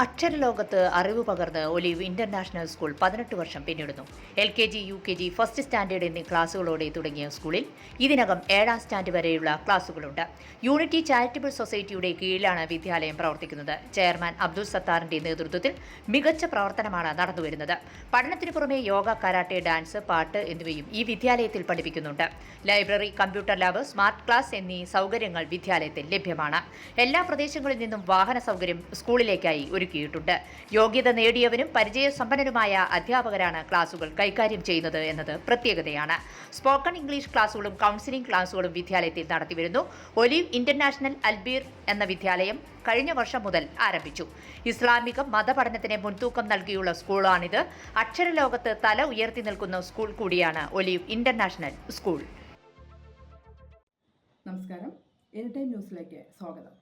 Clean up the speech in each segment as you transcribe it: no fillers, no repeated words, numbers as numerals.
അക്ഷരലോകത്ത് അറിവ് പകർന്ന് olive international school 18 വർഷം പിന്നിടുന്നു. LKG, UKG, ഫസ്റ്റ് സ്റ്റാൻഡേർഡ് എന്നീ ക്ലാസുകളോടെ തുടങ്ങിയ സ്കൂളിൽ ഇതിനകം 7ാം സ്റ്റാൻഡ് വരെയുള്ള ക്ലാസുകളുണ്ട്. യൂണിറ്റി ചാരിറ്റബിൾ സൊസൈറ്റിയുടെ കീഴിലാണ് വിദ്യാലയം പ്രവർത്തിക്കുന്നത്. ചെയർമാൻ അബ്ദുൾ സത്താറിന്റെ നേതൃത്വത്തിൽ മികച്ച പ്രവർത്തനമാണ് നടന്നുവരുന്നത്. പഠനത്തിനു പുറമെ യോഗ, കരാട്ടെ, ഡാൻസ്, പാട്ട് എന്നിവയും ഈ വിദ്യാലയത്തിൽ പഠിപ്പിക്കുന്നുണ്ട്. Library, computer lab, smart class എന്നീ സൗകര്യങ്ങൾ വിദ്യാലയത്തിൽ ലഭ്യമാണ്. എല്ലാ പ്രദേശങ്ങളിൽ നിന്നും വാഹന സൗകര്യം സ്കൂളിലേക്കായി ഒരുക്കിയിട്ടുണ്ട്. യോഗ്യത നേടിയവരും പരിചയസമ്പന്നരുമായ അധ്യാപകരാണ് ക്ലാസുകൾ കൈകാര്യം ചെയ്യുന്നത് എന്നത് പ്രത്യേകതയാണ്. സ്പോക്കൺ ഇംഗ്ലീഷ് ക്ലാസുകളും കൗൺസിലിംഗ് ക്ലാസുകളും വിദ്യാലയത്തിൽ നടത്തിവരുന്നു. ഒലിവ് ഇന്റർനാഷണൽ അൽബീർ എന്ന വിദ്യാലയം കഴിഞ്ഞ വർഷം മുതൽ ആരംഭിച്ചു. ഇസ്ലാമിക മതപഠനത്തിന് മുൻതൂക്കം നൽകിയുള്ള സ്കൂളാണിത്. അക്ഷരലോകത്ത് തല ഉയർത്തി നിൽക്കുന്ന സ്കൂൾ കൂടിയാണ് ഒലിവ് ഇന്റർനാഷണൽ സ്കൂൾ. നമസ്കാരം, എനിടൈം ന്യൂസിലേക്ക് സ്വാഗതം.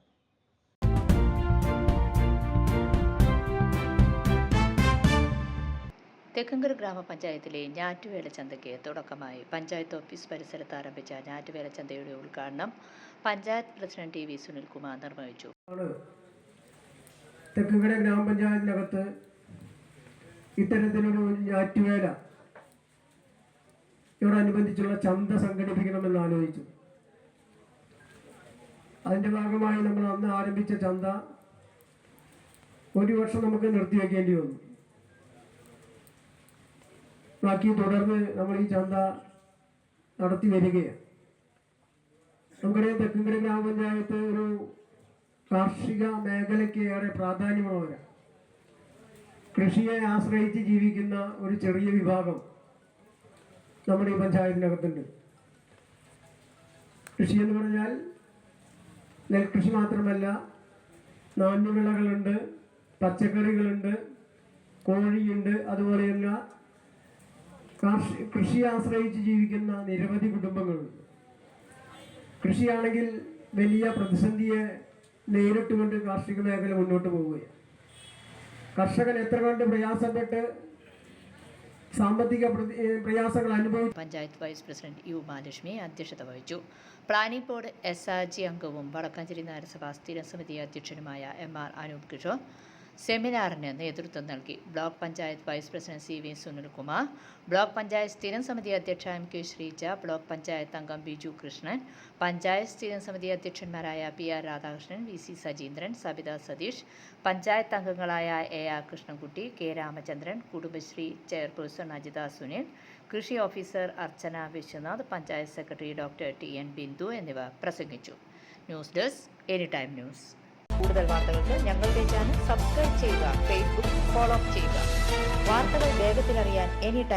തെക്കങ്കര ഗ്രാമപഞ്ചായത്തിലെ ഞാറ്റുവേല ചന്തയ്ക്ക് തുടക്കമായി. പഞ്ചായത്ത് ഓഫീസ് പരിസരത്ത് ആരംഭിച്ച ഞാറ്റുവേല ചന്തയുടെ ഉദ്ഘാടനം panchayat president T. V. Sunilkumar നിർവഹിച്ചു. തെക്കങ്കര ഗ്രാമപഞ്ചായത്തിനകത്ത് ഇത്തരത്തിലൊരു ഞാറ്റുവേല യോടനുബന്ധിച്ചുള്ള ചന്ത സംഘടിപ്പിക്കണമെന്ന് ആലോചിച്ചു. അതിൻ്റെ ഭാഗമായി നമ്മൾ അന്ന് ആരംഭിച്ച ചന്ത ഒരു വർഷം നമുക്ക് നിർത്തിവെക്കേണ്ടി വന്നു. ബാക്കി തുടർന്ന് നമ്മൾ ഈ ചന്ത നടത്തി വരികയാണ്. നമുക്കറിയാം, തെക്കങ്കര ഗ്രാമപഞ്ചായത്ത് ഒരു കാർഷിക മേഖലയ്ക്ക് ഏറെ പ്രാധാന്യമുള്ളവരാണ്. കൃഷിയെ ആശ്രയിച്ച് ജീവിക്കുന്ന ഒരു ചെറിയ വിഭാഗം നമ്മുടെ ഈ പഞ്ചായത്തിനകത്തുണ്ട്. കൃഷി എന്ന് പറഞ്ഞാൽ നെൽകൃഷി മാത്രമല്ല, നാണ്യവിളകളുണ്ട്, പച്ചക്കറികളുണ്ട്, കോഴിയുണ്ട്. അതുപോലെയുള്ള കൃഷിയെ ആശ്രയിച്ച് ജീവിക്കുന്ന നിരവധി കുടുംബങ്ങളുണ്ട്. കൃഷിയാണെങ്കിൽ വലിയ പ്രതിസന്ധിയെ നേരിട്ടുകൊണ്ട് കാർഷിക മേഖല മുന്നോട്ട് പോവുകയാണ്. കർഷകൻ എത്ര കണ്ട് പ്രയാസപ്പെട്ട് സാമ്പത്തിക പ്രയാസങ്ങൾ അനുഭവിച്ചു. Panchayat vice president U Mahalakshmi അധ്യക്ഷത വഹിച്ചു. പ്ലാനിംഗ് ബോർഡ് SRG അംഗവും വടക്കാഞ്ചേരി നഗരസഭാ സ്ഥിരം സമിതി അധ്യക്ഷനുമായ MR അനൂപ് കിഷോർ സെമിനാറിന് നേതൃത്വം നൽകി. Block panchayat vice president CV Sunilkumar, block panchayat സ്ഥിരം സമിതി അധ്യക്ഷ MK ശ്രീജ, ബ്ലോക്ക് പഞ്ചായത്ത് അംഗം ബിജു കൃഷ്ണൻ, പഞ്ചായത്ത് സ്ഥിരം സമിതി അധ്യക്ഷന്മാരായ PR രാധാകൃഷ്ണൻ, VC സജീന്ദ്രൻ, സബിത സതീഷ്, പഞ്ചായത്ത് അംഗങ്ങളായ AR Krishnankutty, K Ramachandran, Kudumbashree chairperson Ajitha Sunil, കൃഷി officer Archana Viswanath, panchayat secretary doctor TN Bindu എന്നിവർ പ്രസംഗിച്ചു. News desk, anytime news. കൂടുതൽ വാർത്തകൾക്ക് ഞങ്ങളുടെ ചാനൽ സബ്സ്ക്രൈബ് ചെയ്യുക, ഫേസ്ബുക്ക് ഫോളോ ചെയ്യുക. വാർത്തകൾ വേഗത്തിലറിയാൻ എനിടൈം